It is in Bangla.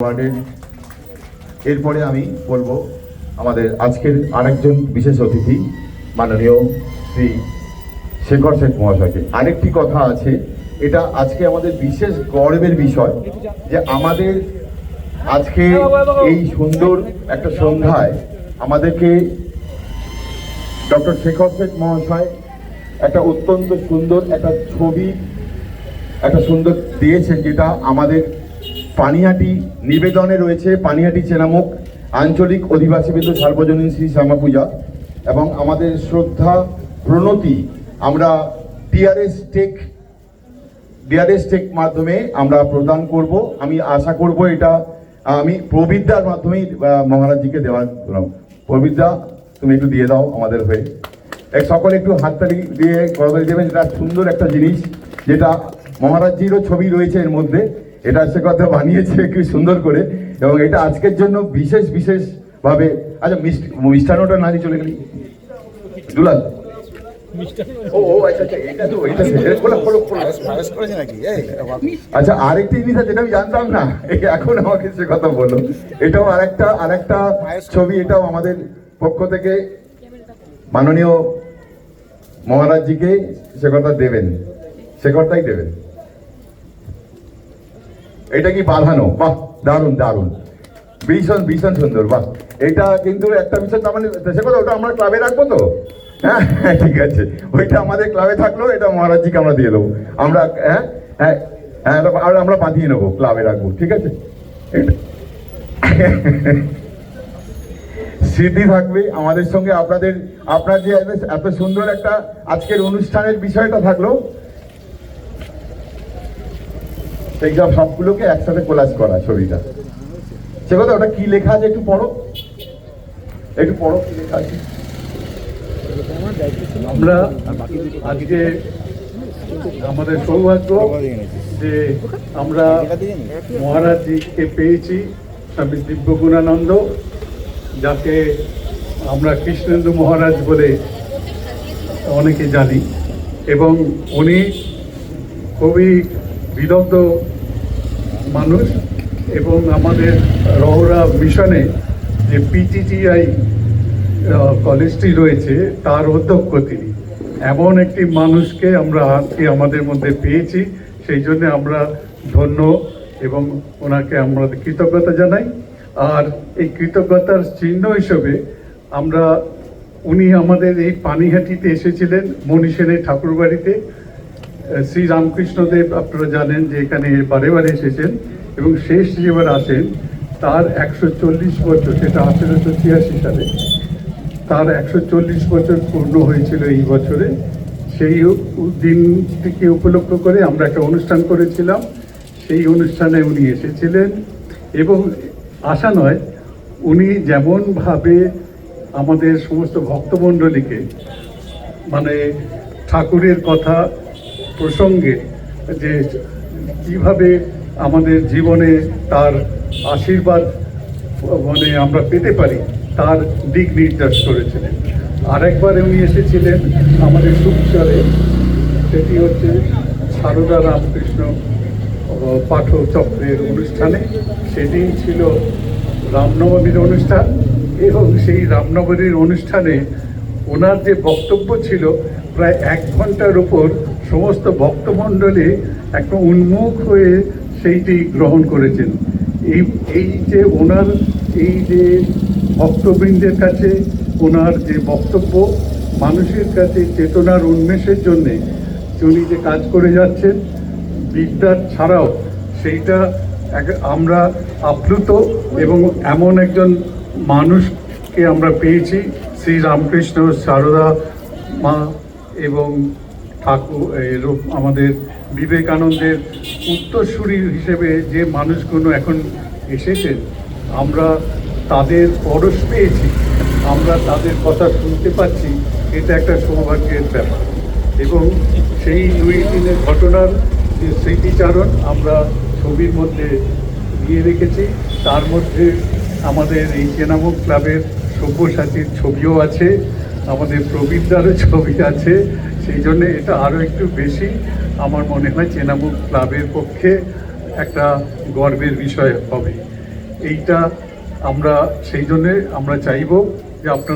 ওয়ার্ডের এরপরে আমি বলবো আমাদের আজকের আরেকজন বিশেষ অতিথি মাননীয় শ্রী শেখর শেখ মহাশয়কে। আরেকটি কথা আছে, এটা আজকে আমাদের বিশেষ গর্বের বিষয় যে আমাদের আজকে এই সুন্দর একটা সন্ধ্যায় আমাদেরকে ডক্টর শেখর শেখ মহাশয় একটা অত্যন্ত সুন্দর একটা ছবি একটা সুন্দর দিয়েছেন, যেটা আমাদের পানিহাটি নিবেদনে রয়েছে। পানিহাটি চেনামুখ আঞ্চলিক অধিবাসীবৃন্দ সার্বজনীন শ্রী শ্যামা পূজা এবং আমাদের শ্রদ্ধা প্রণতি আমরা ডিআরএস টেক মাধ্যমে আমরা প্রদান করব। আমি আশা করব এটা আমি প্রবিদ্যার মাধ্যমেই মহারাজজিকে দেওয়ার। প্রবিদ্যা, তুমি একটু দিয়ে দাও আমাদের হয়ে। সকলে একটু হাততালি দিয়ে করতালি দেবেন। এটা সুন্দর একটা জিনিস, যেটা মহারাজজিরও ছবি রয়েছে এর মধ্যে। এটা সে কথা বানিয়েছে কি সুন্দর করে, এবং এটা আজকের জন্য বিশেষ ভাবে। আচ্ছা, মিষ্টান্নটা না চলে গেলি দুলাল। আচ্ছা, আরেকটি জিনিস আছে যেটা আমি জানতাম না, এখন আমাকে সে কথা বললো। এটাও আরেকটা ছবি, এটাও আমাদের পক্ষ থেকে মাননীয় মহারাজজিকে সে কথা দেবেন, সে কথাই দেবেন। এটা কি বাঁধানো? বাহ, দারুণ, ভীষণ সুন্দর। বাহ, এটা কিন্তু একটা বিষয়, তার মানে সে কথা ওটা আমরা ক্লাবে রাখবো তো। হ্যাঁ, ঠিক আছে, ওইটা আমাদের ক্লাবে থাকলো, এটা মহারাজজিকে আমরা দিয়ে দেবো। আমরা আমরা বাঁধিয়ে নেবো, ক্লাবে রাখবো, ঠিক আছে। স্মৃতি থাকবে আমাদের সঙ্গে। আপনার যে এত সুন্দর একটা আজকের অনুষ্ঠানের বিষয়টা থাকলো, এইসব সবগুলোকে একসাথে কোলাজ করা ছবিটা। সে কথা ওটা কি লেখা আছে একটু পড়ো কি লেখা আছে। আমরা আজকে আমাদের সৌভাগ্য যে আমরা মহারাজজিকে পেয়েছি, স্বামী দিব্যগুণানন্দ, যাকে আমরা কৃষ্ণেন্দু মহারাজ বলে অনেকে জানি, এবং উনি খুবই বিদগ্ধ মানুষ। এবং আমাদের রহরা মিশনে যে পিটিটিআই কলেজটি রয়েছে তার অধ্যক্ষ তিনি। এমন একটি মানুষকে আমরা আজকে আমাদের মধ্যে পেয়েছি, সেই জন্য আমরা ধন্য এবং ওনাকে আমরা কৃতজ্ঞতা জানাই। আর এই কৃতজ্ঞতার চিহ্ন হিসেবে উনি আমাদের এই পানিহাটিতে এসেছিলেন মনীষেনের ঠাকুর বাড়িতে। শ্রী রামকৃষ্ণদেব আপনারা জানেন যে এখানে বারে এসেছেন, এবং শেষ যেবার আসেন তার 140 বছর, সেটা 1886 সালে তার 140 বছর পূর্ণ হয়েছিল এই বছরে। সেই দিনটিকে উপলক্ষ করে আমরা একটা অনুষ্ঠান করেছিলাম। সেই অনুষ্ঠানে উনি এসেছিলেন, এবং আশা নয়, উনি যেমনভাবে আমাদের সমস্ত ভক্তমণ্ডলীকে মানে ঠাকুরের কথা প্রসঙ্গে যে কিভাবে আমাদের জীবনে তার আশীর্বাদ মানে আমরা পেতে পারি তার দিক নির্দেশ করেছিলেন। আরেকবার উনি এসেছিলেন আমাদের সুখচরে, সেটি হচ্ছে সারদা রামকৃষ্ণ পাঠচক্রের অনুষ্ঠানে। সেটি ছিল রামনবমীর অনুষ্ঠান, এবং সেই রামনবমীর অনুষ্ঠানে ওনার যে বক্তব্য ছিল প্রায় 1 ঘন্টার উপর সমস্ত ভক্তমণ্ডলী একটা উন্মুখ হয়ে সেইটি গ্রহণ করেছেন। এই যে ওনার এই যে ভক্তবৃন্দের কাছে ওনার যে বক্তব্য, মানুষের কাছে চেতনার উন্মেষের জন্যে উনি যে কাজ করে যাচ্ছেন বিদ্যার ছাড়াও, সেইটা আমরা আপ্লুত। এবং এমন একজন মানুষকে আমরা পেয়েছি, শ্রী রামকৃষ্ণ, সারদা মা এবং আমাদের বিবেকানন্দের উত্তরসূরি হিসেবে যে মানুষগুলো এখন এসেছেন, আমরা তাদের পরশ পেয়েছি, আমরা তাদের কথা শুনতে পাচ্ছি, এটা একটা সৌভাগ্যের ব্যাপার। এবং সেই 2 দিনের ঘটনার যে স্মৃতিচারণ আমরা ছবির মধ্যে দিয়ে রেখেছি। তার মধ্যে আমাদের এই চেনামুখ ক্লাবের সব্যসাচীর ছবিও আছে, আমাদের প্রবিদ্যারও ছবি আছে। সেই জন্য এটা আরও একটু বেশি আমার মনে হয় চেনামুখ ক্লাবের পক্ষে একটা গর্বের বিষয় হবে। এইটা আমরা সেই জন্যে আমরা চাইব যে আপনারা